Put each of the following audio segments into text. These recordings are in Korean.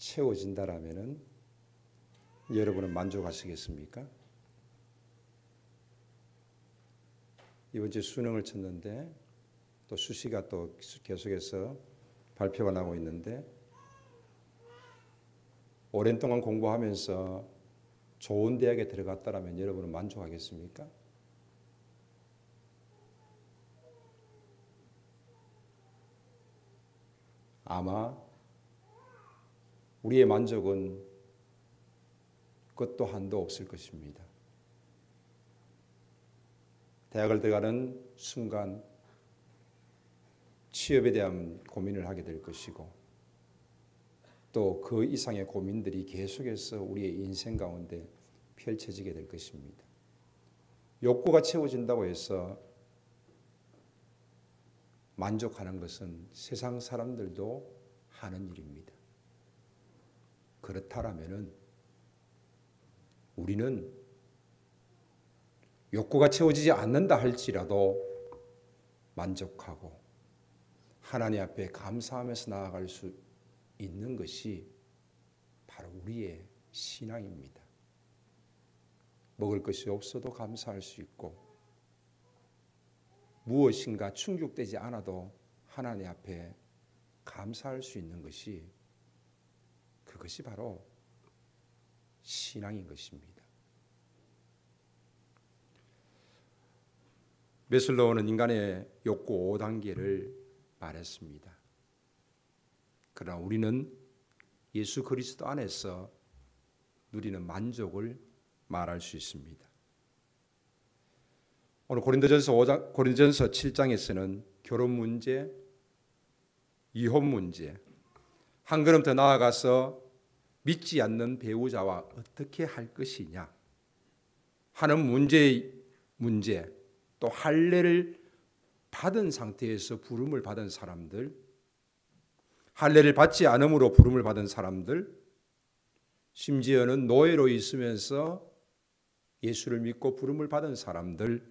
채워진다라면은 여러분은 만족하시겠습니까? 이번 주 수능을 쳤는데 또 수시가 또 계속해서 발표가 나고 있는데 오랜 동안 공부하면서 좋은 대학에 들어갔다라면 여러분은 만족하겠습니까? 아마 우리의 만족은 끝도 한도 없을 것입니다. 대학을 들어가는 순간 취업에 대한 고민을 하게 될 것이고 또 그 이상의 고민들이 계속해서 우리의 인생 가운데 펼쳐지게 될 것입니다. 욕구가 채워진다고 해서 만족하는 것은 세상 사람들도 하는 일입니다. 그렇다라면은 우리는 욕구가 채워지지 않는다 할지라도 만족하고 하나님 앞에 감사하면서 나아갈 수 있는 것이 바로 우리의 신앙입니다. 먹을 것이 없어도 감사할 수 있고 무엇인가 충족되지 않아도 하나님 앞에 감사할 수 있는 것이 그것이 바로 신앙인 것입니다. 메슬로우는 인간의 욕구 5단계를 말했습니다. 그러나 우리는 예수 그리스도 안에서 누리는 만족을 말할 수 있습니다. 오늘 고린도전서 7장에서는 결혼 문제, 이혼 문제, 한 걸음 더 나아가서 믿지 않는 배우자와 어떻게 할 것이냐 하는 문제, 또 할례를 받은 상태에서 부름을 받은 사람들, 할례를 받지 않음으로 부름을 받은 사람들, 심지어는 노예로 있으면서 예수를 믿고 부름을 받은 사람들,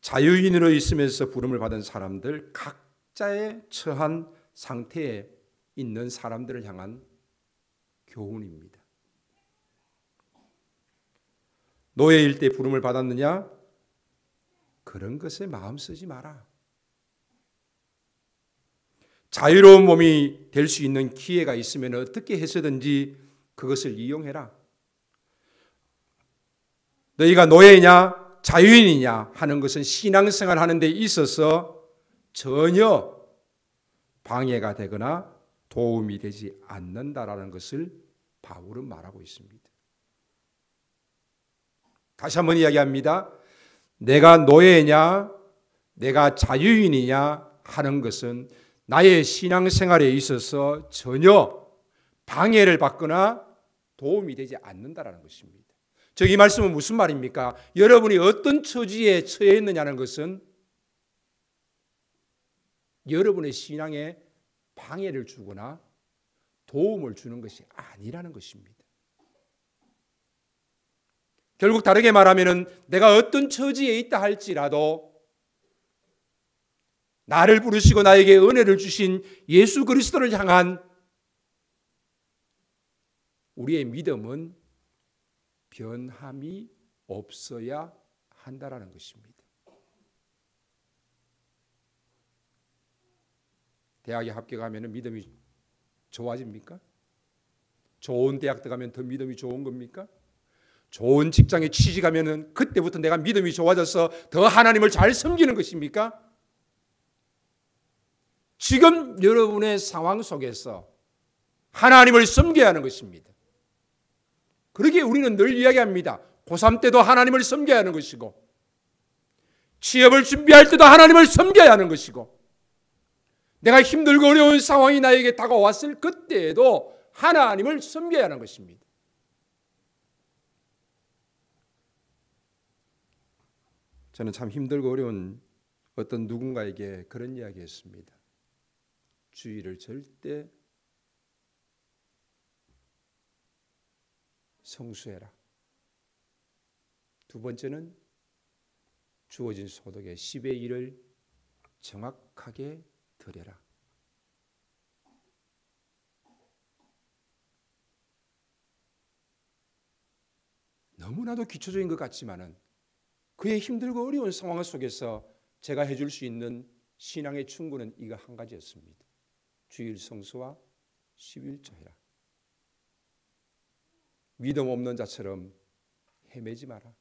자유인으로 있으면서 부름을 받은 사람들, 각자의 처한 상태에 있는 사람들을 향한 교훈입니다. 노예일 때 부름을 받았느냐? 그런 것에 마음 쓰지 마라. 자유로운 몸이 될 수 있는 기회가 있으면 어떻게 해서든지 그것을 이용해라. 너희가 노예냐 자유인이냐 하는 것은 신앙생활 하는 데 있어서 전혀 방해가 되거나 도움이 되지 않는다라는 것을 바울은 말하고 있습니다. 다시 한번 이야기합니다. 내가 노예냐 내가 자유인이냐 하는 것은 나의 신앙생활에 있어서 전혀 방해를 받거나 도움이 되지 않는다라는 것입니다. 즉 이 말씀은 무슨 말입니까? 여러분이 어떤 처지에 처해 있느냐는 것은 여러분의 신앙에 방해를 주거나 도움을 주는 것이 아니라는 것입니다. 결국 다르게 말하면 내가 어떤 처지에 있다 할지라도 나를 부르시고 나에게 은혜를 주신 예수 그리스도를 향한 우리의 믿음은 변함이 없어야 한다라는 것입니다. 대학에 합격하면 믿음이 좋아집니까? 좋은 대학 들어가면 더 믿음이 좋은 겁니까? 좋은 직장에 취직하면 그때부터 내가 믿음이 좋아져서 더 하나님을 잘 섬기는 것입니까? 지금 여러분의 상황 속에서 하나님을 섬겨야 하는 것입니다. 그러기에 우리는 늘 이야기합니다. 고3 때도 하나님을 섬겨야 하는 것이고 취업을 준비할 때도 하나님을 섬겨야 하는 것이고 내가 힘들고 어려운 상황이 나에게 다가왔을 그때에도 하나님을 섬겨야 하는 것입니다. 저는 참 힘들고 어려운 어떤 누군가에게 그런 이야기했습니다. 주의를 절대 성수해라. 두 번째는 주어진 소득의 10의 1을 정확하게 드려라. 너무나도 기초적인 것 같지만은 그의 힘들고 어려운 상황 속에서 제가 해줄 수 있는 신앙의 충고는 이거 한 가지였습니다. 주일 성수와 11조해라. 믿음 없는 자처럼 헤매지 마라.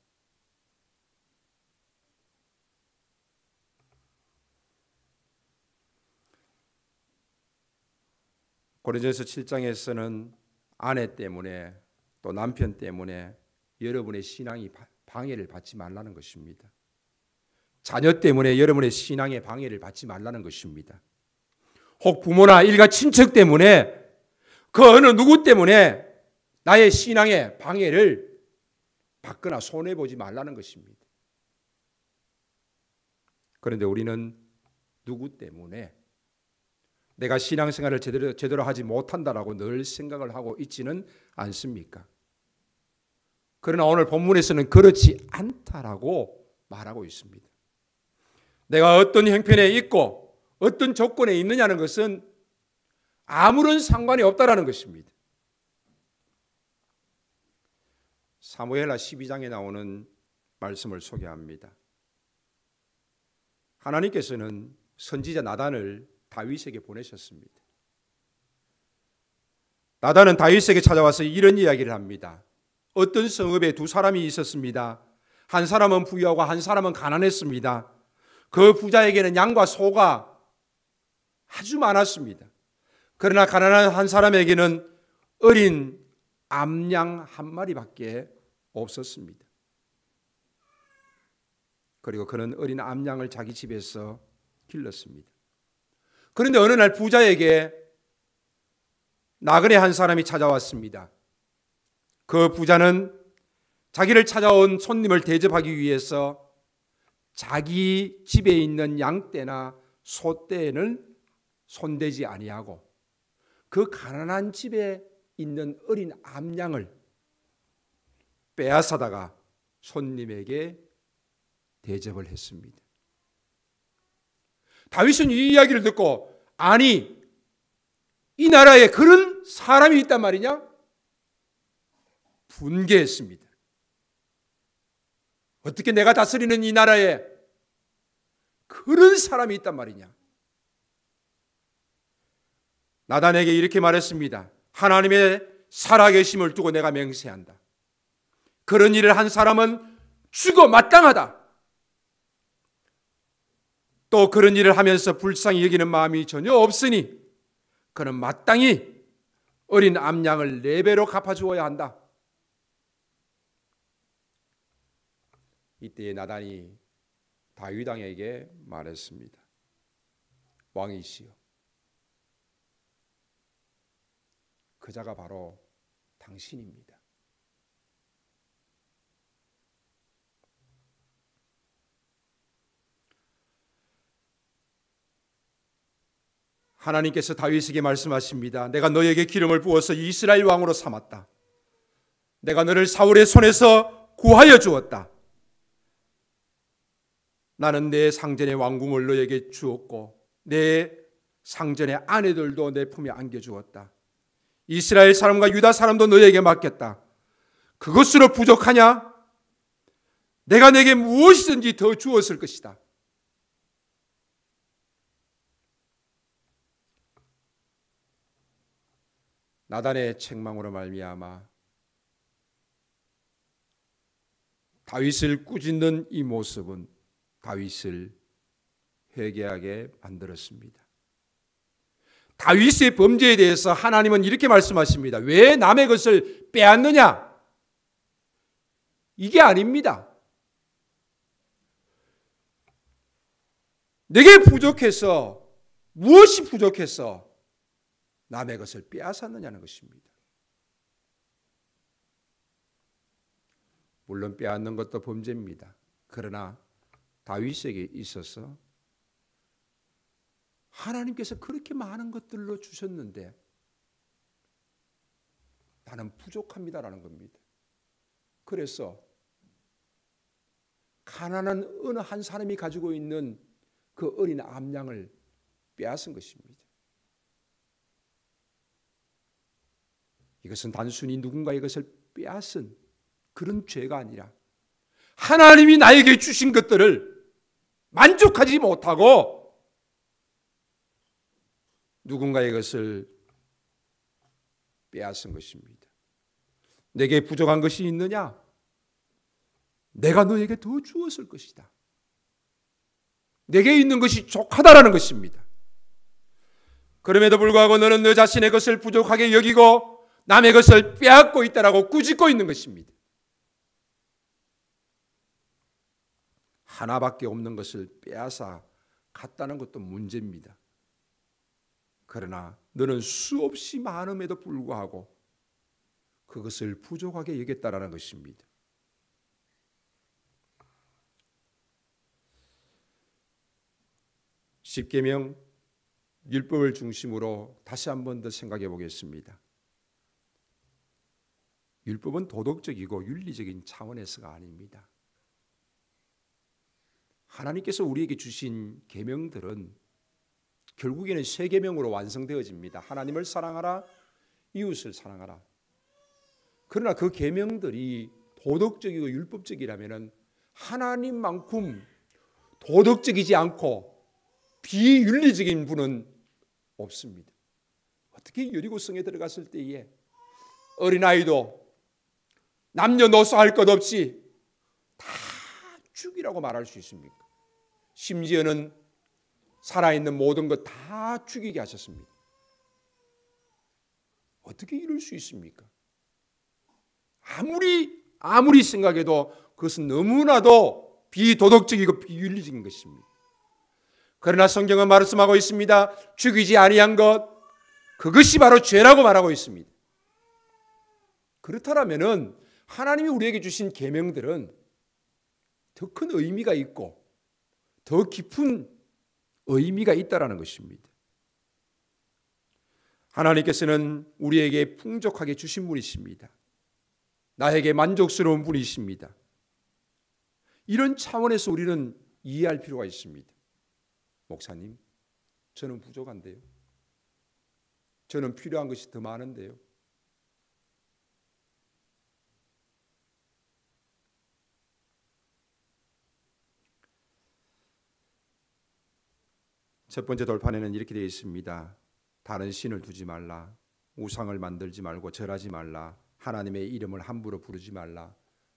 고린도전서 7장에서는 아내 때문에 또 남편 때문에 여러분의 신앙이 방해를 받지 말라는 것입니다. 자녀 때문에 여러분의 신앙에 방해를 받지 말라는 것입니다. 혹 부모나 일가 친척 때문에 그 어느 누구 때문에 나의 신앙에 방해를 받거나 손해보지 말라는 것입니다. 그런데 우리는 누구 때문에 내가 신앙생활을 제대로 하지 못한다라고 늘 생각을 하고 있지는 않습니까? 그러나 오늘 본문에서는 그렇지 않다라고 말하고 있습니다. 내가 어떤 형편에 있고 어떤 조건에 있느냐는 것은 아무런 상관이 없다라는 것입니다. 사무엘하 12장에 나오는 말씀을 소개합니다. 하나님께서는 선지자 나단을 다윗에게 보내셨습니다. 나단은 다윗에게 찾아와서 이런 이야기를 합니다. 어떤 성읍에 두 사람이 있었습니다. 한 사람은 부유하고 한 사람은 가난했습니다. 그 부자에게는 양과 소가 아주 많았습니다. 그러나 가난한 한 사람에게는 어린 암양 한 마리밖에 없었습니다. 그리고 그는 어린 암양을 자기 집에서 길렀습니다. 그런데 어느 날 부자에게 나그네 한 사람이 찾아왔습니다. 그 부자는 자기를 찾아온 손님을 대접하기 위해서 자기 집에 있는 양떼나 소떼는 손대지 아니하고 그 가난한 집에 있는 어린 암양을 빼앗아다가 손님에게 대접을 했습니다. 다윗은 이 이야기를 듣고 아니 이 나라에 그런 사람이 있단 말이냐? 분개했습니다. 어떻게 내가 다스리는 이 나라에 그런 사람이 있단 말이냐? 나단에게 이렇게 말했습니다. 하나님의 살아계심을 두고 내가 맹세한다. 그런 일을 한 사람은 죽어 마땅하다. 또 그런 일을 하면서 불쌍히 여기는 마음이 전혀 없으니 그는 마땅히 어린 암양을 4배로 갚아주어야 한다. 이때 나단이 다윗 왕에게 말했습니다. 왕이시여, 그 자가 바로 당신입니다. 하나님께서 다윗에게 말씀하십니다. 내가 너에게 기름을 부어서 이스라엘 왕으로 삼았다. 내가 너를 사울의 손에서 구하여 주었다. 나는 내 상전의 왕궁을 너에게 주었고 내 상전의 아내들도 내 품에 안겨주었다. 이스라엘 사람과 유다 사람도 너에게 맡겼다. 그것으로 부족하냐? 내가 내게 무엇이든지 더 주었을 것이다. 나단의 책망으로 말미암아 다윗을 꾸짖는 이 모습은 다윗을 회개하게 만들었습니다. 다윗의 범죄에 대해서 하나님은 이렇게 말씀하십니다. 왜 남의 것을 빼앗느냐? 이게 아닙니다. 내게 부족해서 무엇이 부족해서 남의 것을 빼앗았느냐는 것입니다. 물론 빼앗는 것도 범죄입니다. 그러나 다윗에게 있어서 하나님께서 그렇게 많은 것들로 주셨는데 나는 부족합니다라는 겁니다. 그래서 가난한 어느 한 사람이 가지고 있는 그 어린 암양을 빼앗은 것입니다. 이것은 단순히 누군가의 것을 빼앗은 그런 죄가 아니라 하나님이 나에게 주신 것들을 만족하지 못하고 누군가의 것을 빼앗은 것입니다. 내게 부족한 것이 있느냐? 내가 너에게 더 주었을 것이다. 내게 있는 것이 족하다라는 것입니다. 그럼에도 불구하고 너는 너 자신의 것을 부족하게 여기고 남의 것을 빼앗고 있다라고 꾸짖고 있는 것입니다. 하나밖에 없는 것을 빼앗아 갔다는 것도 문제입니다. 그러나 너는 수없이 많음에도 불구하고 그것을 부족하게 여겼다라는 것입니다. 십계명 율법을 중심으로 다시 한 번 더 생각해 보겠습니다. 율법은 도덕적이고 윤리적인 차원에서가 아닙니다. 하나님께서 우리에게 주신 계명들은 결국에는 세 계명으로 완성되어집니다. 하나님을 사랑하라, 이웃을 사랑하라. 그러나 그 계명들이 도덕적이고 율법적이라면 하나님만큼 도덕적이지 않고 비윤리적인 분은 없습니다. 어떻게 여리고성에 들어갔을 때에 어린아이도 남녀노소 할 것 없이 다 죽이라고 말할 수 있습니까? 심지어는 살아있는 모든 것 다 죽이게 하셨습니다. 어떻게 이럴 수 있습니까? 아무리 생각해도 그것은 너무나도 비도덕적이고 비윤리적인 것입니다. 그러나 성경은 말씀하고 있습니다. 죽이지 아니한 것, 그것이 바로 죄라고 말하고 있습니다. 그렇다면은 하나님이 우리에게 주신 계명들은 더 큰 의미가 있고 더 깊은 의미가 있다라는 것입니다. 하나님께서는 우리에게 풍족하게 주신 분이십니다. 나에게 만족스러운 분이십니다. 이런 차원에서 우리는 이해할 필요가 있습니다. 목사님, 저는 부족한데요. 저는 필요한 것이 더 많은데요. 첫 번째 돌판에는 이렇게 되어 있습니다. 다른 신을 두지 말라. 우상을 만들지 말고 절하지 말라. 하나님의 이름을 함부로 부르지 말라.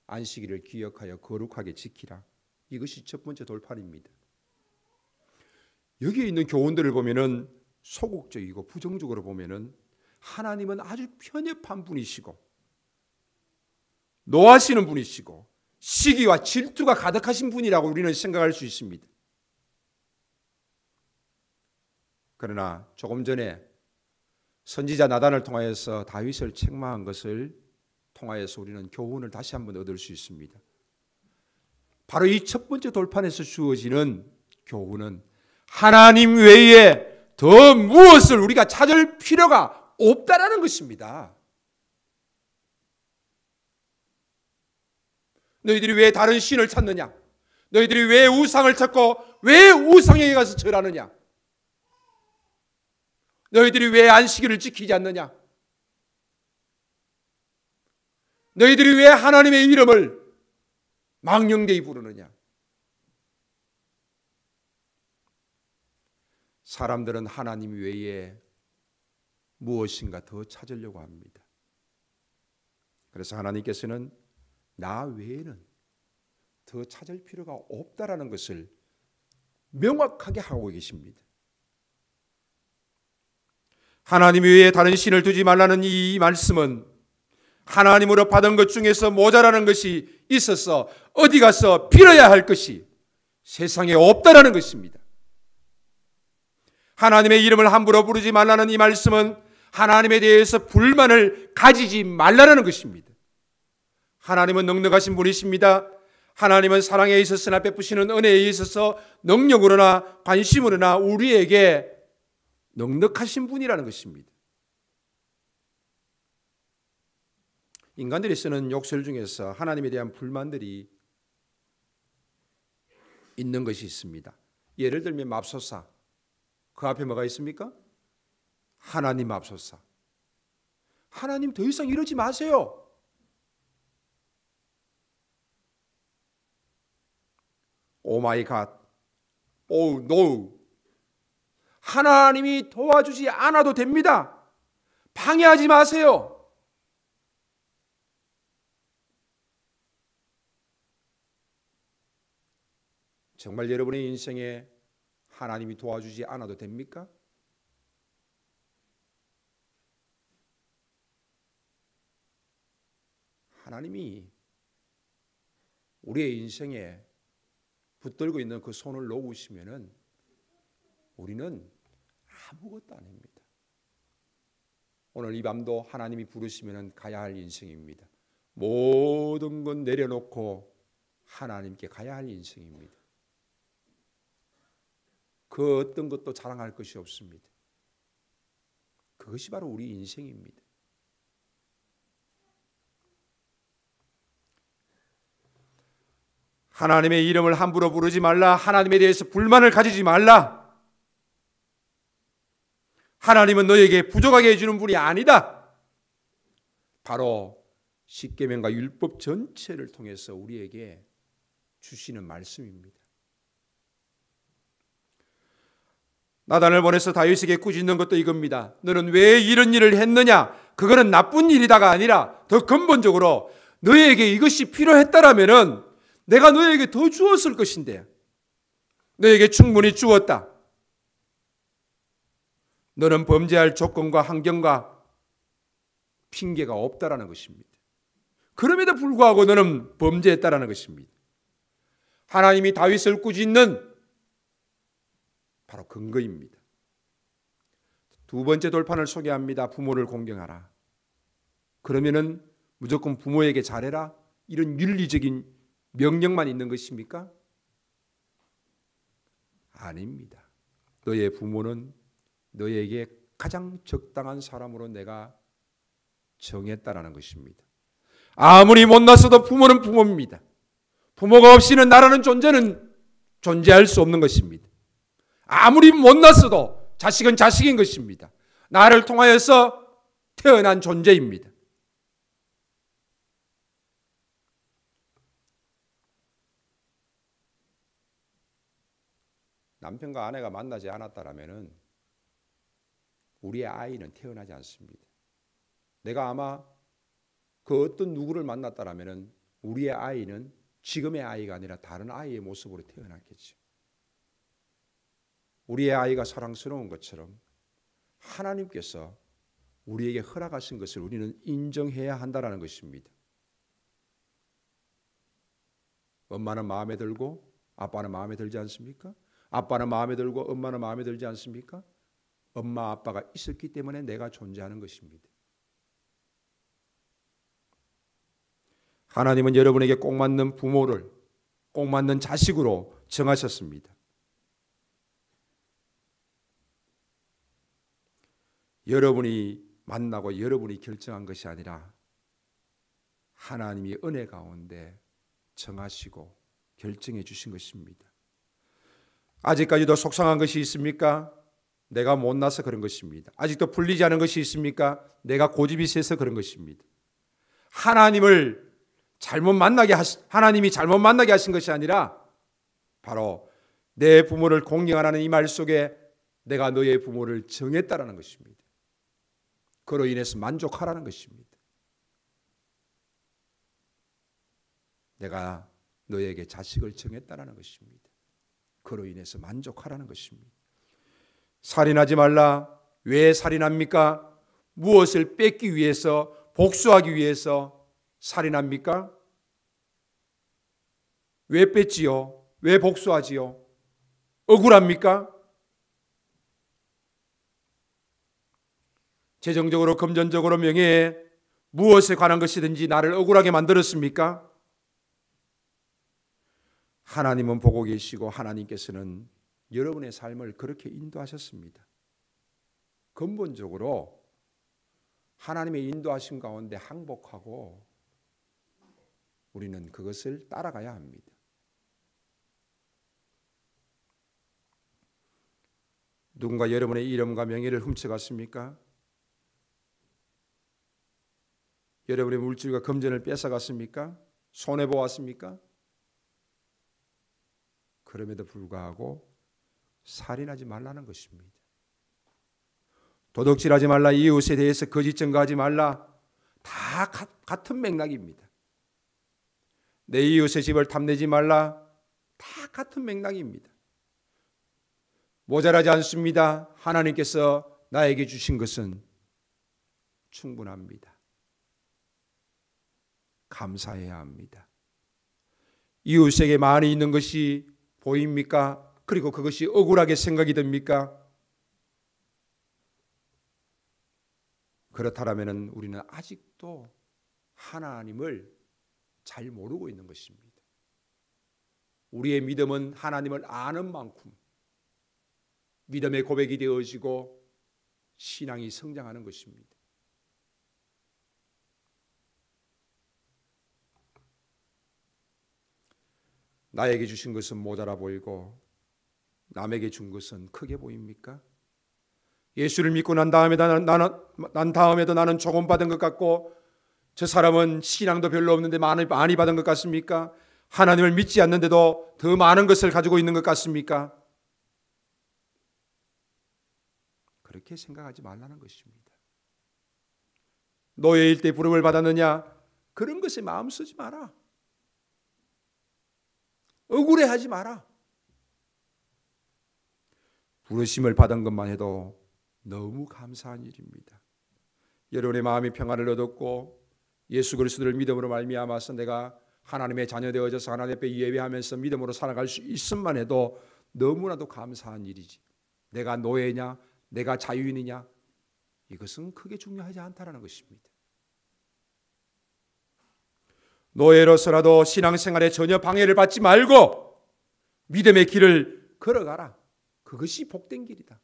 안식일을 기억하여 거룩하게 지키라. 이것이 첫 번째 돌판입니다. 여기에 있는 교훈들을 보면은 소극적이고 부정적으로 보면은 하나님은 아주 편협한 분이시고 노하시는 분이시고 시기와 질투가 가득하신 분이라고 우리는 생각할 수 있습니다. 그러나 조금 전에 선지자 나단을 통하여서 다윗을 책망한 것을 통하여서 우리는 교훈을 다시 한번 얻을 수 있습니다. 바로 이 첫 번째 돌판에서 주어지는 교훈은 하나님 외에 더 무엇을 우리가 찾을 필요가 없다라는 것입니다. 너희들이 왜 다른 신을 찾느냐? 너희들이 왜 우상을 찾고 왜 우상에게 가서 절하느냐? 너희들이 왜 안식일을 지키지 않느냐? 너희들이 왜 하나님의 이름을 망령되이 부르느냐? 사람들은 하나님 외에 무엇인가 더 찾으려고 합니다. 그래서 하나님께서는 나 외에는 더 찾을 필요가 없다라는 것을 명확하게 하고 계십니다. 하나님 외에 다른 신을 두지 말라는 이 말씀은 하나님으로 받은 것 중에서 모자라는 것이 있어서 어디 가서 빌어야 할 것이 세상에 없다라는 것입니다. 하나님의 이름을 함부로 부르지 말라는 이 말씀은 하나님에 대해서 불만을 가지지 말라는 것입니다. 하나님은 넉넉하신 분이십니다. 하나님은 사랑에 있었으나 베푸시는 은혜에 있어서 능력으로나 관심으로나 우리에게 넉넉하신 분이라는 것입니다. 인간들이 쓰는 욕설 중에서 하나님에 대한 불만들이 있는 것이 있습니다. 예를 들면 맙소사, 그 앞에 뭐가 있습니까? 하나님 맙소사. 하나님 더 이상 이러지 마세요. 오 마이 갓, 오 노. 하나님이 도와주지 않아도 됩니다. 방해하지 마세요. 정말 여러분의 인생에 하나님이 도와주지 않아도 됩니까? 하나님이 우리의 인생에 붙들고 있는 그 손을 놓으시면은 우리는 아무것도 아닙니다. 오늘 이 밤도 하나님이 부르시면은 가야 할 인생입니다. 모든 건 내려놓고 하나님께 가야 할 인생입니다. 그 어떤 것도 자랑할 것이 없습니다. 그것이 바로 우리 인생입니다. 하나님의 이름을 함부로 부르지 말라. 하나님에 대해서 불만을 가지지 말라. 하나님은 너에게 부족하게 해주는 분이 아니다. 바로 십계명과 율법 전체를 통해서 우리에게 주시는 말씀입니다. 나단을 보내서 다윗에게 꾸짖는 것도 이겁니다. 너는 왜 이런 일을 했느냐? 그거는 나쁜 일이다가 아니라 더 근본적으로 너에게 이것이 필요했다라면은 내가 너에게 더 주었을 것인데 너에게 충분히 주었다. 너는 범죄할 조건과 환경과 핑계가 없다라는 것입니다. 그럼에도 불구하고 너는 범죄했다라는 것입니다. 하나님이 다윗을 꾸짖는 바로 근거입니다. 두 번째 돌판을 소개합니다. 부모를 공경하라. 그러면은 무조건 부모에게 잘해라? 이런 윤리적인 명령만 있는 것입니까? 아닙니다. 너의 부모는 너에게 가장 적당한 사람으로 내가 정했다라는 것입니다. 아무리 못났어도 부모는 부모입니다. 부모가 없이는 나라는 존재는 존재할 수 없는 것입니다. 아무리 못났어도 자식은 자식인 것입니다. 나를 통하여서 태어난 존재입니다. 남편과 아내가 만나지 않았다라면은 우리의 아이는 태어나지 않습니다. 내가 아마 그 어떤 누구를 만났다라면은 우리의 아이는 지금의 아이가 아니라 다른 아이의 모습으로 태어났겠죠. 우리의 아이가 사랑스러운 것처럼 하나님께서 우리에게 허락하신 것을 우리는 인정해야 한다는 것입니다. 엄마는 마음에 들고 아빠는 마음에 들지 않습니까? 아빠는 마음에 들고 엄마는 마음에 들지 않습니까? 엄마 아빠가 있었기 때문에 내가 존재하는 것입니다. 하나님은 여러분에게 꼭 맞는 부모를 꼭 맞는 자식으로 정하셨습니다. 여러분이 만나고 여러분이 결정한 것이 아니라 하나님이 은혜 가운데 정하시고 결정해 주신 것입니다. 아직까지도 속상한 것이 있습니까? 내가 못나서 그런 것입니다. 아직도 풀리지 않은 것이 있습니까? 내가 고집이 세서 그런 것입니다. 하나님이 잘못 만나게 하신 것이 아니라 바로 내 부모를 공경하라는 이 말 속에 내가 너의 부모를 정했다라는 것입니다. 그로 인해서 만족하라는 것입니다. 내가 너에게 자식을 정했다라는 것입니다. 그로 인해서 만족하라는 것입니다. 살인하지 말라. 왜 살인합니까? 무엇을 뺏기 위해서, 복수하기 위해서 살인합니까? 왜 뺏지요? 왜 복수하지요? 억울합니까? 재정적으로, 금전적으로, 명예에 무엇에 관한 것이든지 나를 억울하게 만들었습니까? 하나님은 보고 계시고 하나님께서는 여러분의 삶을 그렇게 인도하셨습니다. 근본적으로 하나님의 인도하심 가운데 항복하고 우리는 그것을 따라가야 합니다. 누군가 여러분의 이름과 명예를 훔쳐갔습니까? 여러분의 물질과 금전을 뺏어갔습니까? 손해보았습니까? 그럼에도 불구하고 살인하지 말라는 것입니다. 도둑질하지 말라, 이웃에 대해서 거짓 증거하지 말라, 다 같은 맥락입니다. 내 이웃의 집을 탐내지 말라, 다 같은 맥락입니다. 모자라지 않습니다. 하나님께서 나에게 주신 것은 충분합니다. 감사해야 합니다. 이웃에게 많이 있는 것이 보입니까? 그리고 그것이 억울하게 생각이 됩니까? 그렇다면 우리는 아직도 하나님을 잘 모르고 있는 것입니다. 우리의 믿음은 하나님을 아는 만큼 믿음의 고백이 되어지고 신앙이 성장하는 것입니다. 나에게 주신 것은 모자라 보이고 남에게 준 것은 크게 보입니까? 예수를 믿고 난 다음에도 나는 조금 받은 것 같고 저 사람은 신앙도 별로 없는데 많이 받은 것 같습니까? 하나님을 믿지 않는데도 더 많은 것을 가지고 있는 것 같습니까? 그렇게 생각하지 말라는 것입니다. 노예일 때 부름을 받았느냐? 그런 것에 마음 쓰지 마라. 억울해하지 마라. 부르심을 받은 것만 해도 너무 감사한 일입니다. 여러분의 마음이 평안을 얻었고 예수 그리스도를 믿음으로 말미암아서 내가 하나님의 자녀 되어져서 하나님 앞에 예배하면서 믿음으로 살아갈 수 있음만 해도 너무나도 감사한 일이지. 내가 노예냐, 내가 자유인이냐, 이것은 크게 중요하지 않다는 것입니다. 노예로서라도 신앙생활에 전혀 방해를 받지 말고 믿음의 길을 걸어가라. 그것이 복된 길이다.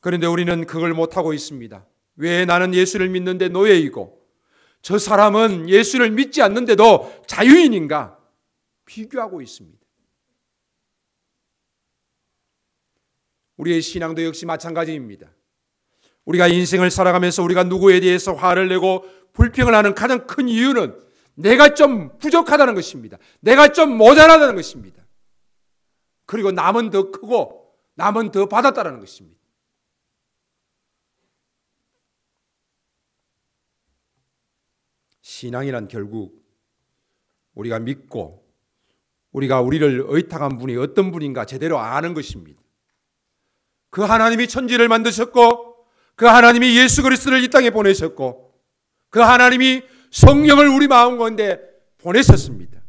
그런데 우리는 그걸 못하고 있습니다. 왜 나는 예수를 믿는데 노예이고 저 사람은 예수를 믿지 않는데도 자유인인가 비교하고 있습니다. 우리의 신앙도 역시 마찬가지입니다. 우리가 인생을 살아가면서 우리가 누구에 대해서 화를 내고 불평을 하는 가장 큰 이유는 내가 좀 부족하다는 것입니다. 내가 좀 모자라다는 것입니다. 그리고 남은 더 크고 남은 더 받았다는 것입니다. 신앙이란 결국 우리가 믿고 우리가 우리를 의탁한 분이 어떤 분인가 제대로 아는 것입니다. 그 하나님이 천지를 만드셨고 그 하나님이 예수 그리스도를 이 땅에 보내셨고 그 하나님이 성령을 우리 마음 가운데 보내셨습니다.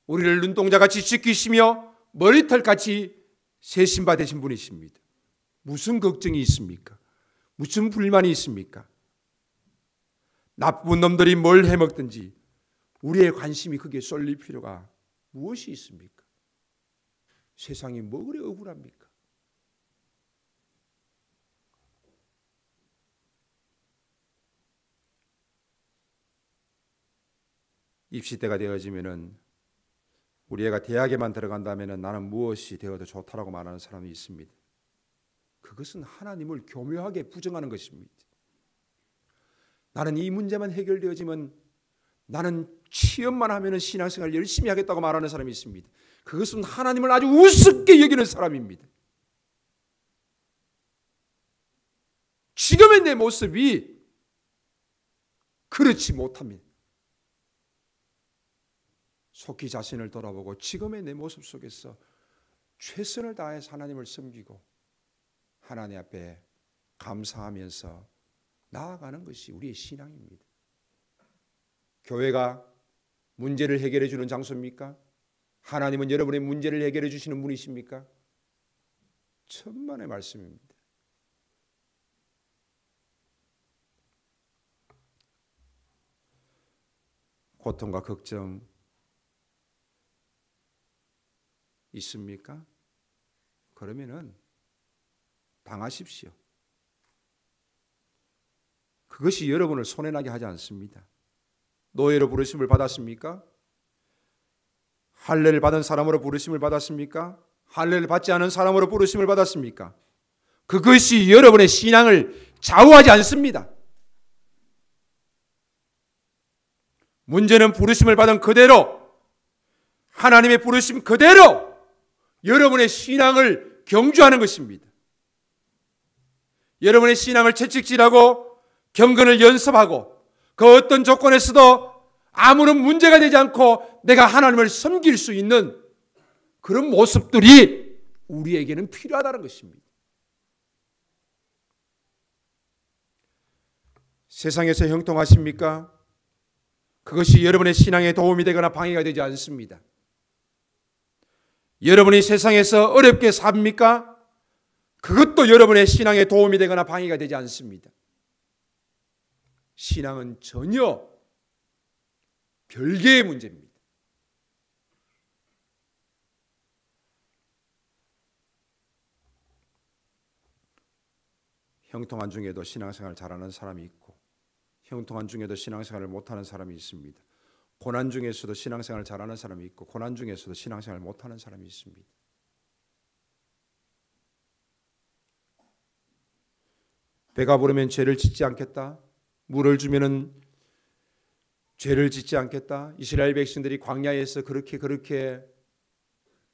우리를 눈동자같이 지키시며 머리털같이 세심바 되신 분이십니다. 무슨 걱정이 있습니까? 무슨 불만이 있습니까? 나쁜 놈들이 뭘 해먹든지 우리의 관심이 크게 쏠릴 필요가 무엇이 있습니까? 세상이 뭐 그리 억울합니까? 입시 때가 되어지면은 우리 애가 대학에만 들어간다면은 나는 무엇이 되어도 좋다라고 말하는 사람이 있습니다. 그것은 하나님을 교묘하게 부정하는 것입니다. 나는 이 문제만 해결되어지면 나는 취업만 하면은 신앙생활 열심히 하겠다고 말하는 사람이 있습니다. 그것은 하나님을 아주 우습게 여기는 사람입니다. 지금의 내 모습이 그렇지 못합니다. 속히 자신을 돌아보고 지금의 내 모습 속에서 최선을 다해서 하나님을 섬기고 하나님 앞에 감사하면서 나아가는 것이 우리의 신앙입니다. 교회가 문제를 해결해 주는 장소입니까? 하나님은 여러분의 문제를 해결해 주시는 분이십니까? 천만의 말씀입니다. 고통과 걱정 있습니까? 그러면은 당하십시오. 그것이 여러분을 손해나게 하지 않습니다. 노예로 부르심을 받았습니까? 할례를 받은 사람으로 부르심을 받았습니까? 할례를 받지 않은 사람으로 부르심을 받았습니까? 그것이 여러분의 신앙을 좌우하지 않습니다. 문제는 부르심을 받은 그대로, 하나님의 부르심 그대로 여러분의 신앙을 경주하는 것입니다. 여러분의 신앙을 채찍질하고 경건을 연습하고 그 어떤 조건에서도 아무런 문제가 되지 않고 내가 하나님을 섬길 수 있는 그런 모습들이 우리에게는 필요하다는 것입니다. 세상에서 형통하십니까? 그것이 여러분의 신앙에 도움이 되거나 방해가 되지 않습니다. 여러분이 세상에서 어렵게 삽니까? 그것도 여러분의 신앙에 도움이 되거나 방해가 되지 않습니다. 신앙은 전혀 별개의 문제입니다. 형통한 중에도 신앙생활을 잘하는 사람이 있고 형통한 중에도 신앙생활을 못하는 사람이 있습니다. 고난 중에서도 신앙생활을 잘하는 사람이 있고 고난 중에서도 신앙생활을 못하는 사람이 있습니다. 배가 부르면 죄를 짓지 않겠다. 물을 주면은 죄를 짓지 않겠다. 이스라엘 백성들이 광야에서 그렇게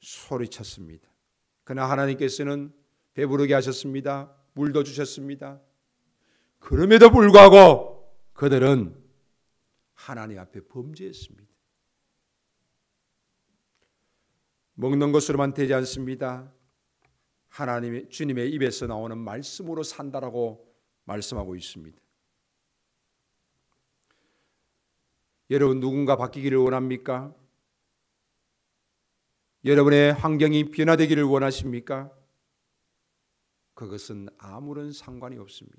소리쳤습니다. 그러나 하나님께서는 배부르게 하셨습니다. 물도 주셨습니다. 그럼에도 불구하고 그들은 하나님 앞에 범죄했습니다. 먹는 것으로만 되지 않습니다. 하나님의 주님의 입에서 나오는 말씀으로 산다라고 말씀하고 있습니다. 여러분 누군가 바뀌기를 원합니까? 여러분의 환경이 변화되기를 원하십니까? 그것은 아무런 상관이 없습니다.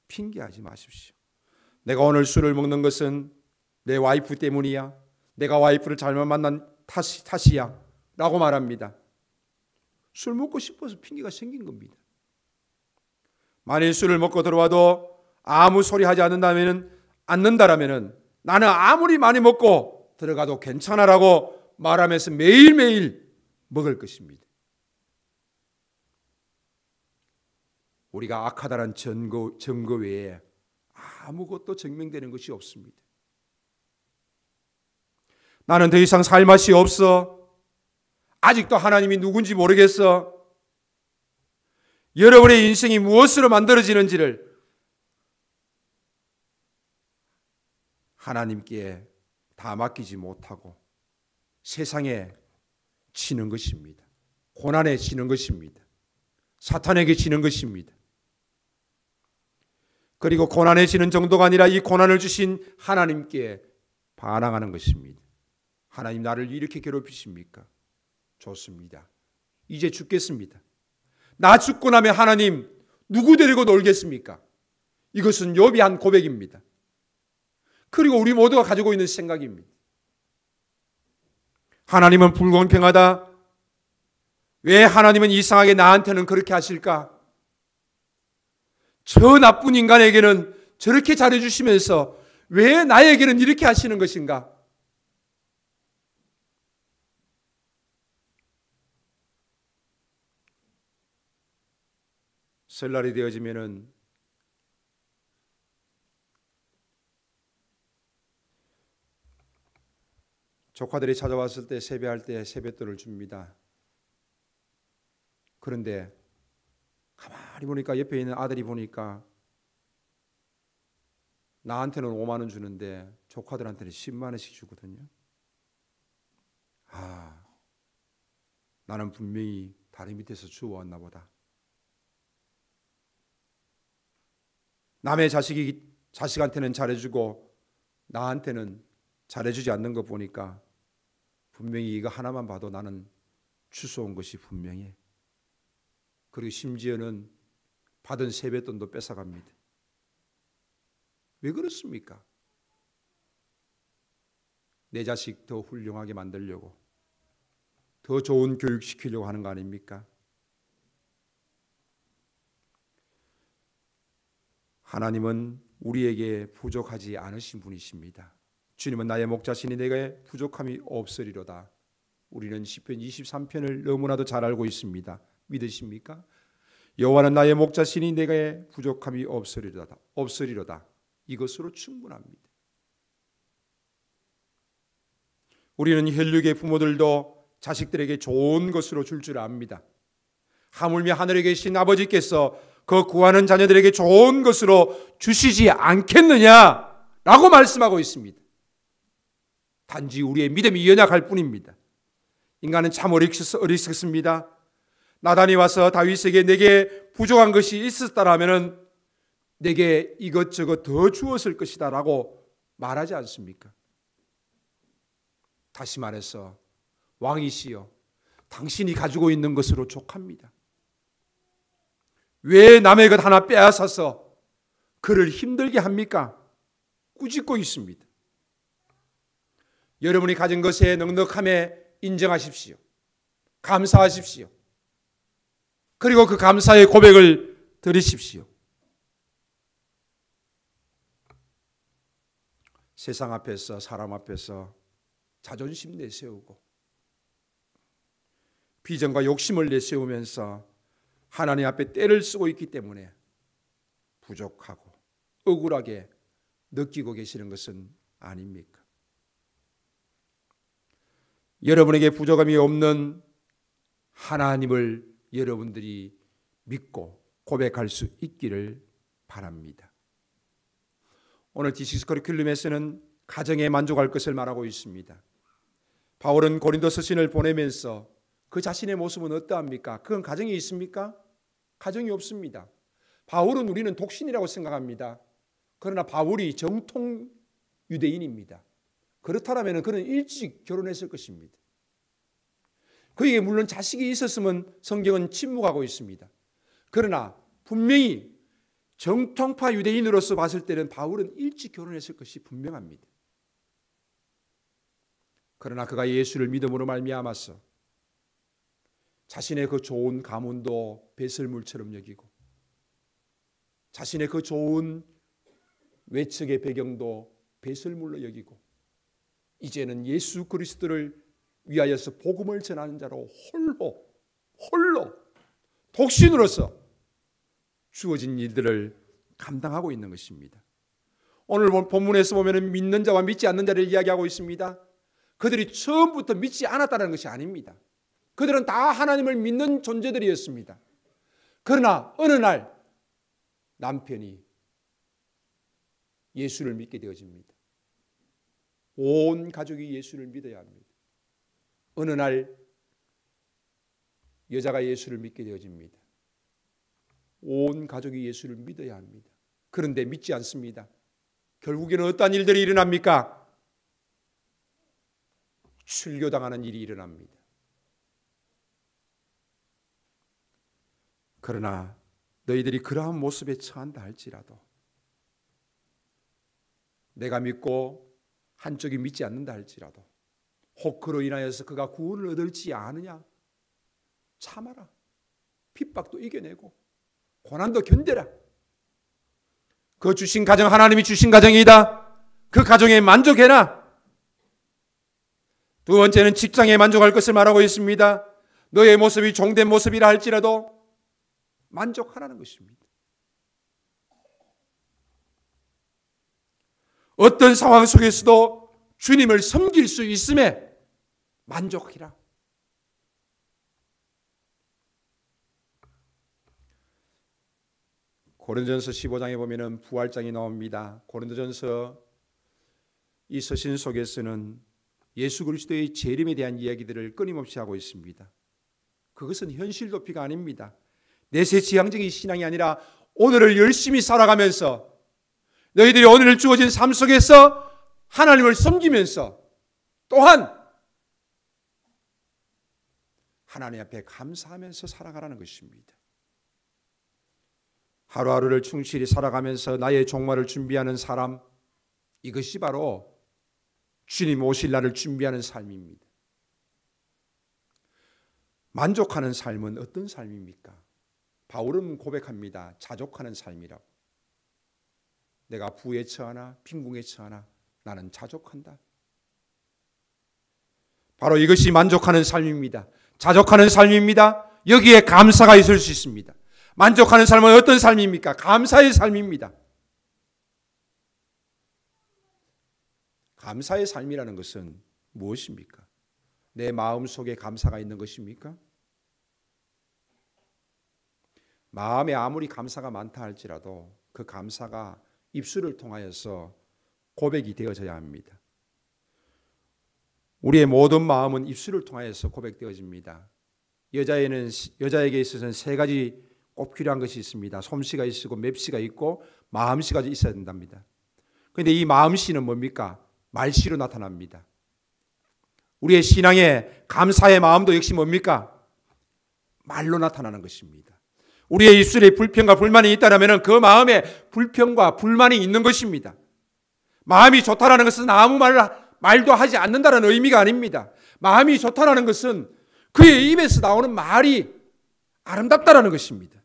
핑계하지 마십시오. 내가 오늘 술을 먹는 것은 내 와이프 때문이야. 내가 와이프를 잘못 만난 탓이야 라고 말합니다. 술 먹고 싶어서 핑계가 생긴 겁니다. 만일 술을 먹고 들어와도 아무 소리 하지 않는다라면 나는 아무리 많이 먹고 들어가도 괜찮아라고 말하면서 매일매일 먹을 것입니다. 우리가 악하다는 증거 외에 아무것도 증명되는 것이 없습니다. 나는 더 이상 살 맛이 없어. 아직도 하나님이 누군지 모르겠어. 여러분의 인생이 무엇으로 만들어지는지를 하나님께 다 맡기지 못하고 세상에 지는 것입니다. 고난에 지는 것입니다. 사탄에게 지는 것입니다. 그리고 고난에 지는 정도가 아니라 이 고난을 주신 하나님께 반항하는 것입니다. 하나님 나를 이렇게 괴롭히십니까? 좋습니다. 이제 죽겠습니다. 나 죽고 나면 하나님 누구 데리고 놀겠습니까? 이것은 욥이 한 고백입니다. 그리고 우리 모두가 가지고 있는 생각입니다. 하나님은 불공평하다. 왜 하나님은 이상하게 나한테는 그렇게 하실까? 저 나쁜 인간에게는 저렇게 잘해주시면서 왜 나에게는 이렇게 하시는 것인가? 설날이 되어지면은 조카들이 찾아왔을 때 세배할 때 세뱃돈을 줍니다. 그런데 가만히 보니까 옆에 있는 아들이 보니까 나한테는 5만 원 주는데 조카들한테는 10만 원씩 주거든요. 나는 분명히 다리 밑에서 주워왔나 보다. 남의 자식한테는 잘해주고 나한테는 잘해주지 않는 거 보니까 분명히 이거 하나만 봐도 나는 주워온 것이 분명해. 그리고 심지어는 받은 세뱃돈도 뺏어갑니다. 왜 그렇습니까? 내 자식 더 훌륭하게 만들려고, 더 좋은 교육시키려고 하는 거 아닙니까? 하나님은 우리에게 부족하지 않으신 분이십니다. 주님은 나의 목자시니 내게 부족함이 없으리로다. 우리는 시편 23편을 너무나도 잘 알고 있습니다. 믿으십니까? 여호와는 나의 목자시니 내게 부족함이 없으리로다. 이것으로 충분합니다. 우리는 혈육의 부모들도 자식들에게 좋은 것으로 줄 압니다. 하물며 하늘에 계신 아버지께서 그 구하는 자녀들에게 좋은 것으로 주시지 않겠느냐라고 말씀하고 있습니다. 단지 우리의 믿음이 연약할 뿐입니다. 인간은 참 어리석습니다. 나단이 와서 다윗에게 내게 부족한 것이 있었다라면 내게 이것저것 더 주었을 것이다 라고 말하지 않습니까? 다시 말해서 왕이시여 당신이 가지고 있는 것으로 족합니다. 왜 남의 것 하나 빼앗아서 그를 힘들게 합니까? 꾸짖고 있습니다. 여러분이 가진 것에 넉넉함에 인정하십시오. 감사하십시오. 그리고 그 감사의 고백을 드리십시오. 세상 앞에서 사람 앞에서 자존심 내세우고 비전과 욕심을 내세우면서 하나님 앞에 떼를 쓰고 있기 때문에 부족하고 억울하게 느끼고 계시는 것은 아닙니까? 여러분에게 부족함이 없는 하나님을 여러분들이 믿고 고백할 수 있기를 바랍니다. 오늘 디식스 커리큘럼에서는 가정에 만족할 것을 말하고 있습니다. 바울은 고린도 서신을 보내면서 그 자신의 모습은 어떠합니까? 그건 가정이 있습니까? 가정이 없습니다. 바울은 우리는 독신이라고 생각합니다. 그러나 바울이 정통 유대인입니다. 그렇다면 그는 일찍 결혼했을 것입니다. 그에게 물론 자식이 있었으면 성경은 침묵하고 있습니다. 그러나 분명히 정통파 유대인으로서 봤을 때는 바울은 일찍 결혼했을 것이 분명합니다. 그러나 그가 예수를 믿음으로 말미암아서 자신의 그 좋은 가문도 배설물처럼 여기고 자신의 그 좋은 외척의 배경도 배설물로 여기고 이제는 예수 그리스도를 위하여서 복음을 전하는 자로 홀로 독신으로서 주어진 일들을 감당하고 있는 것입니다. 오늘 본문에서 보면 믿는 자와 믿지 않는 자를 이야기하고 있습니다. 그들이 처음부터 믿지 않았다는 것이 아닙니다. 그들은 다 하나님을 믿는 존재들이었습니다. 그러나 어느 날 남편이 예수를 믿게 되어집니다. 온 가족이 예수를 믿어야 합니다. 어느 날 여자가 예수를 믿게 되어집니다. 온 가족이 예수를 믿어야 합니다. 그런데 믿지 않습니다. 결국에는 어떤 일들이 일어납니까? 출교당하는 일이 일어납니다. 그러나 너희들이 그러한 모습에 처한다 할지라도 내가 믿고 한쪽이 믿지 않는다 할지라도 혹 그로 인하여서 그가 구원을 얻을지 아느냐? 참아라. 핍박도 이겨내고 고난도 견뎌라. 그 주신 가정 하나님이 주신 가정이다. 그 가정에 만족해라. 두 번째는 직장에 만족할 것을 말하고 있습니다. 너의 모습이 종된 모습이라 할지라도 만족하라는 것입니다. 어떤 상황 속에서도 주님을 섬길 수 있음에 만족해라. 고린도전서 15장에 보면은 부활장이 나옵니다. 고린도전서 이 서신 속에서는 예수 그리스도의 재림에 대한 이야기들을 끊임없이 하고 있습니다. 그것은 현실 도피가 아닙니다. 내세 지향적인 신앙이 아니라 오늘을 열심히 살아가면서 너희들이 오늘 주어진 삶 속에서 하나님을 섬기면서 또한 하나님 앞에 감사하면서 살아가라는 것입니다. 하루하루를 충실히 살아가면서 나의 종말을 준비하는 사람, 이것이 바로 주님 오실 날을 준비하는 삶입니다. 만족하는 삶은 어떤 삶입니까? 바울은 고백합니다. 자족하는 삶이라고. 내가 부에 처하나 빈궁에 처하나 나는 자족한다. 바로 이것이 만족하는 삶입니다. 자족하는 삶입니다. 여기에 감사가 있을 수 있습니다. 만족하는 삶은 어떤 삶입니까? 감사의 삶입니다. 감사의 삶이라는 것은 무엇입니까? 내 마음 속에 감사가 있는 것입니까? 마음에 아무리 감사가 많다 할지라도 그 감사가 입술을 통하여서 고백이 되어져야 합니다. 우리의 모든 마음은 입술을 통하여서 고백되어집니다. 여자에게 있어서는 세 가지 꼭 필요한 것이 있습니다. 솜씨가 있고 맵씨가 있고 마음씨가 있어야 된답니다. 그런데 이 마음씨는 뭡니까? 말씨로 나타납니다. 우리의 신앙의 감사의 마음도 역시 뭡니까? 말로 나타나는 것입니다. 우리의 입술에 불평과 불만이 있다면 그 마음에 불평과 불만이 있는 것입니다. 마음이 좋다라는 것은 아무 말도 하지 않는다는 의미가 아닙니다. 마음이 좋다라는 것은 그의 입에서 나오는 말이 아름답다라는 것입니다.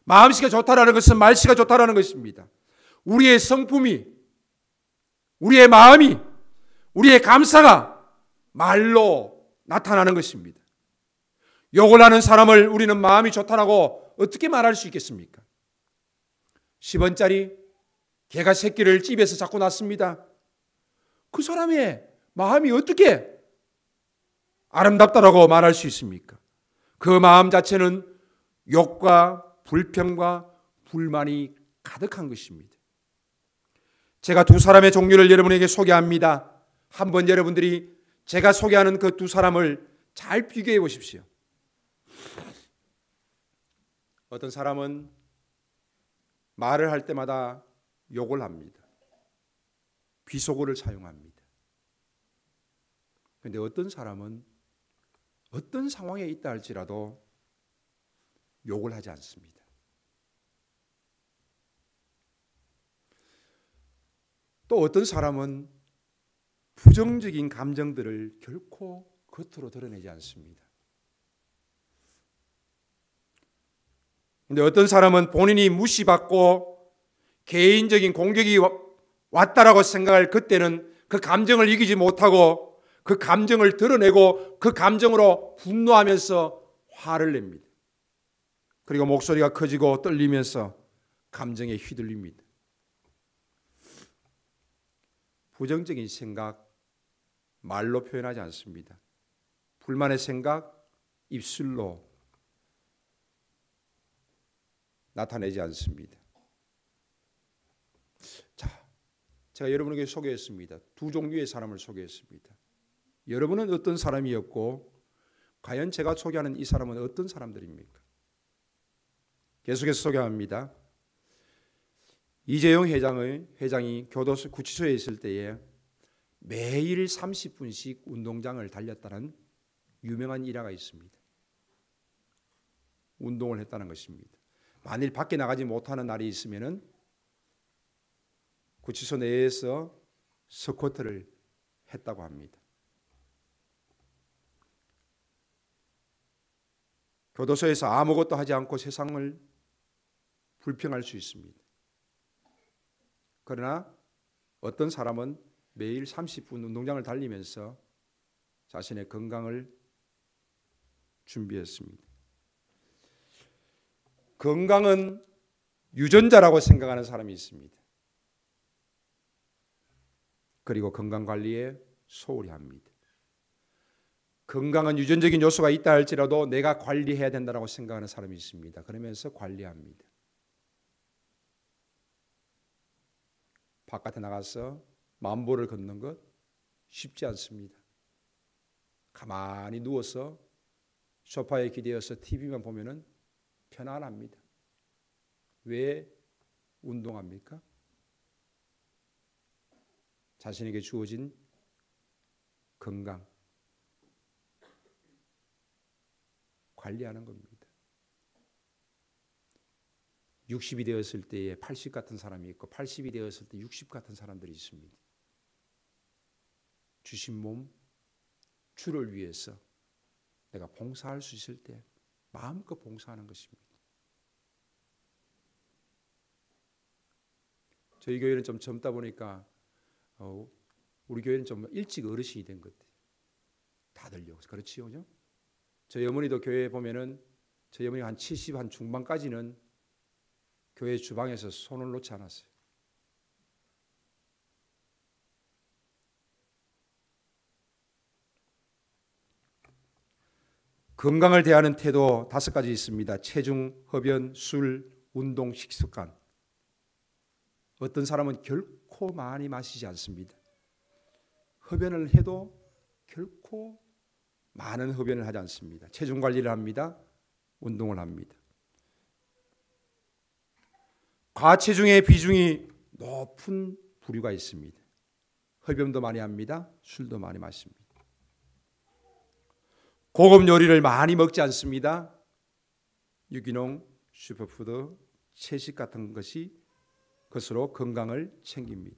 마음씨가 좋다라는 것은 말씨가 좋다라는 것입니다. 우리의 성품이, 우리의 마음이, 우리의 감사가 말로 나타나는 것입니다. 욕을 하는 사람을 우리는 마음이 좋다라고 어떻게 말할 수 있겠습니까? 10원짜리 개가 새끼를 집에서 자꾸 낳습니다. 그 사람의 마음이 어떻게 아름답다라고 말할 수 있습니까? 그 마음 자체는 욕과 불평과 불만이 가득한 것입니다. 제가 두 사람의 종류를 여러분에게 소개합니다. 한번 여러분들이 제가 소개하는 그 두 사람을 잘 비교해 보십시오. 어떤 사람은 말을 할 때마다 욕을 합니다. 비속어를 사용합니다. 그런데 어떤 사람은 어떤 상황에 있다 할지라도 욕을 하지 않습니다. 또 어떤 사람은 부정적인 감정들을 결코 겉으로 드러내지 않습니다. 그런데 어떤 사람은 본인이 무시받고 개인적인 공격이 왔다라고 생각할 그때는 그 감정을 이기지 못하고 그 감정을 드러내고 그 감정으로 분노하면서 화를 냅니다. 그리고 목소리가 커지고 떨리면서 감정에 휘둘립니다. 부정적인 생각 말로 표현하지 않습니다. 불만의 생각 입술로 나타내지 않습니다. 자, 제가 여러분에게 소개했습니다. 두 종류의 사람을 소개했습니다. 여러분은 어떤 사람이었고 과연 제가 소개하는 이 사람은 어떤 사람들입니까? 계속해서 소개합니다. 이재용 회장이 교도소 구치소에 있을 때에 매일 30분씩 운동장을 달렸다는 유명한 일화가 있습니다. 운동을 했다는 것입니다. 만일 밖에 나가지 못하는 날이 있으면은 구치소 내에서 스쿼트를 했다고 합니다. 교도소에서 아무것도 하지 않고 세상을 불평할 수 있습니다. 그러나 어떤 사람은 매일 30분 운동장을 달리면서 자신의 건강을 준비했습니다. 건강은 유전자라고 생각하는 사람이 있습니다. 그리고 건강관리에 소홀히 합니다. 건강은 유전적인 요소가 있다 할지라도 내가 관리해야 된다고 생각하는 사람이 있습니다. 그러면서 관리합니다. 바깥에 나가서 만보를 걷는 것 쉽지 않습니다. 가만히 누워서 소파에 기대어서 TV만 보면은 편안합니다. 왜 운동합니까? 자신에게 주어진 건강 관리하는 겁니다. 60이 되었을 때에 80 같은 사람이 있고 80이 되었을 때 60 같은 사람들이 있습니다. 주신 몸, 주를 위해서 내가 봉사할 수 있을 때 마음껏 봉사하는 것입니다. 저희 교회는 좀 젊다 보니까 우리 교회는 좀 일찍 어르신이 된 것 같아요. 다들요. 그렇지요, 그죠? 저희 어머니도 교회에 보면은 저희 어머니가 한 70 한 중반까지는 교회 주방에서 손을 놓지 않았어요. 건강을 대하는 태도 5가지 있습니다. 체중, 흡연, 술, 운동, 식습관. 어떤 사람은 결코 많이 마시지 않습니다. 흡연을 해도 결코 많은 흡연을 하지 않습니다. 체중 관리를 합니다. 운동을 합니다. 과체중의 비중이 높은 부류가 있습니다. 흡연도 많이 합니다. 술도 많이 마십니다. 고급 요리를 많이 먹지 않습니다. 유기농, 슈퍼푸드, 채식 같은 것으로 건강을 챙깁니다.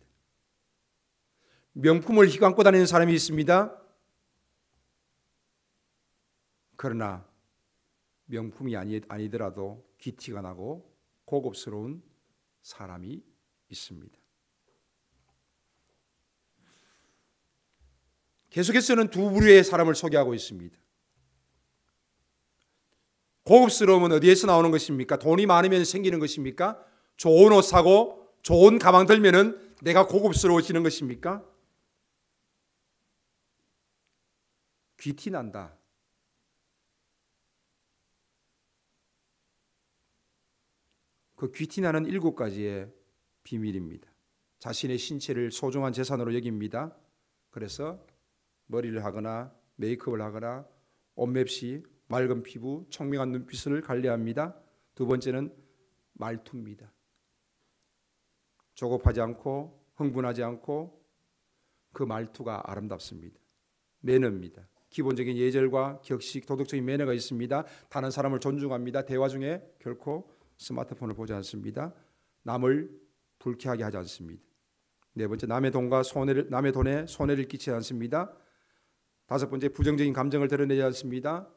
명품을 휘감고 다니는 사람이 있습니다. 그러나 명품이 아니더라도 귀티가 나고 고급스러운 사람이 있습니다. 계속해서는 두 부류의 사람을 소개하고 있습니다. 고급스러움은 어디에서 나오는 것입니까? 돈이 많으면 생기는 것입니까? 좋은 옷 사고 좋은 가방 들면은 내가 고급스러워지는 것입니까? 귀티 난다. 그 귀티 나는 7가지의 비밀입니다. 자신의 신체를 소중한 재산으로 여깁니다. 그래서 머리를 하거나 메이크업을 하거나 옷맵시, 맑은 피부, 청명한 눈빛을 관리합니다. 2번째는 말투입니다. 조급하지 않고 흥분하지 않고 그 말투가 아름답습니다. 매너입니다. 기본적인 예절과 격식, 도덕적인 매너가 있습니다. 다른 사람을 존중합니다. 대화 중에 결코 스마트폰을 보지 않습니다. 남을 불쾌하게 하지 않습니다. 4번째, 남의 돈에 손해를 끼치지 않습니다. 5번째, 부정적인 감정을 드러내지 않습니다.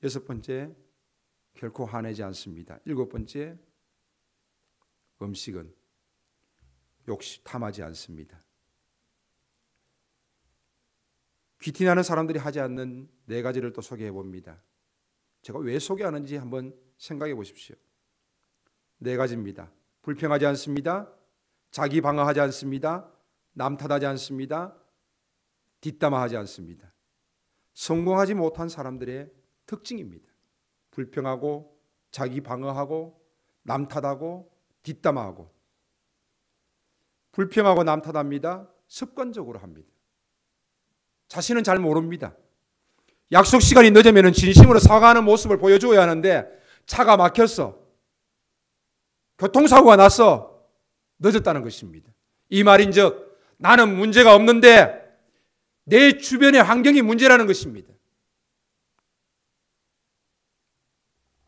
6번째, 결코 화내지 않습니다. 7번째, 음식은 탐하지 않습니다. 귀티나는 사람들이 하지 않는 4가지를 또 소개해 봅니다. 제가 왜 소개하는지 한번 생각해 보십시오. 4가지입니다. 불평하지 않습니다. 자기 방어하지 않습니다. 남 탓하지 않습니다. 뒷담화하지 않습니다. 성공하지 못한 사람들의 특징입니다. 불평하고 자기 방어하고 남 탓하고 뒷담화하고. 불평하고 남 탓합니다. 습관적으로 합니다. 자신은 잘 모릅니다. 약속 시간이 늦으면 진심으로 사과하는 모습을 보여줘야 하는데 차가 막혔어. 교통사고가 났어. 늦었다는 것입니다. 이 말인즉 나는 문제가 없는데 내 주변의 환경이 문제라는 것입니다.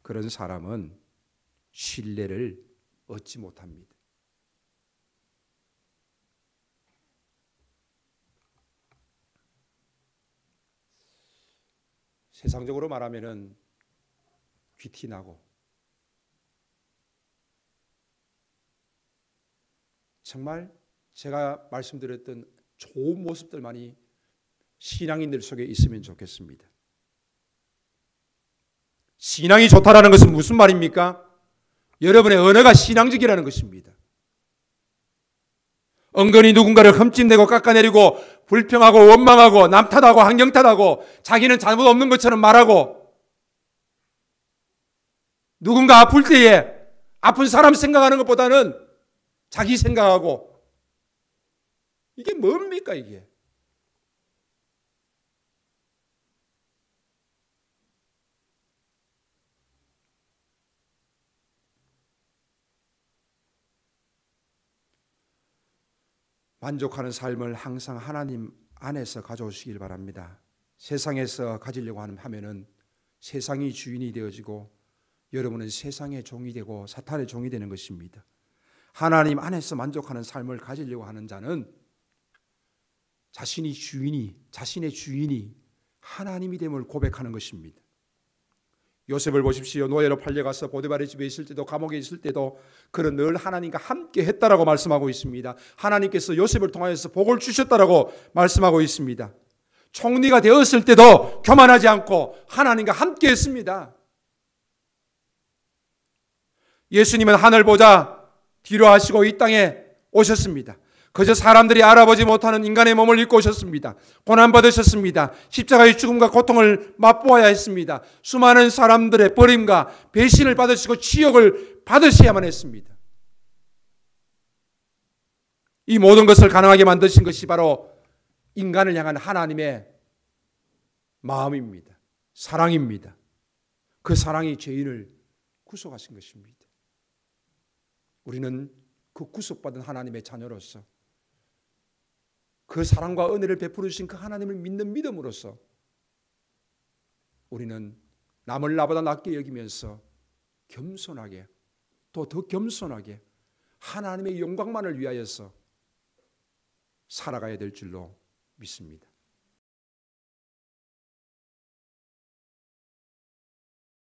그런 사람은 신뢰를 얻지 못합니다. 세상적으로 말하면은 귀티나고 정말 제가 말씀드렸던 좋은 모습들만이 신앙인들 속에 있으면 좋겠습니다. 신앙이 좋다라는 것은 무슨 말입니까? 여러분의 언어가 신앙적이라는 것입니다. 은근히 누군가를 흠집내고 깎아내리고 불평하고 원망하고 남 탓하고 환경 탓하고 자기는 잘못 없는 것처럼 말하고 누군가 아플 때에 아픈 사람 생각하는 것보다는 자기 생각하고 이게 뭡니까 이게? 만족하는 삶을 항상 하나님 안에서 가져오시길 바랍니다. 세상에서 가지려고 하면은 세상이 주인이 되어지고 여러분은 세상의 종이 되고 사탄의 종이 되는 것입니다. 하나님 안에서 만족하는 삶을 가지려고 하는 자는 자신의 주인이 하나님이 됨을 고백하는 것입니다. 요셉을 보십시오. 노예로 팔려가서 보디발의 집에 있을 때도 감옥에 있을 때도 그는 늘 하나님과 함께 했다라고 말씀하고 있습니다. 하나님께서 요셉을 통하여서 복을 주셨다라고 말씀하고 있습니다. 총리가 되었을 때도 교만하지 않고 하나님과 함께 했습니다. 예수님은 하늘 보자 뒤로 하시고 이 땅에 오셨습니다. 그저 사람들이 알아보지 못하는 인간의 몸을 입고 오셨습니다. 고난받으셨습니다. 십자가의 죽음과 고통을 맛보아야 했습니다. 수많은 사람들의 버림과 배신을 받으시고 치욕을 받으셔야만 했습니다. 이 모든 것을 가능하게 만드신 것이 바로 인간을 향한 하나님의 마음입니다. 사랑입니다. 그 사랑이 죄인을 구속하신 것입니다. 우리는 그 구속받은 하나님의 자녀로서 그 사랑과 은혜를 베푸르신 그 하나님을 믿는 믿음으로써 우리는 남을 나보다 낮게 여기면서 겸손하게 또 더 겸손하게 하나님의 영광만을 위하여서 살아가야 될 줄로 믿습니다.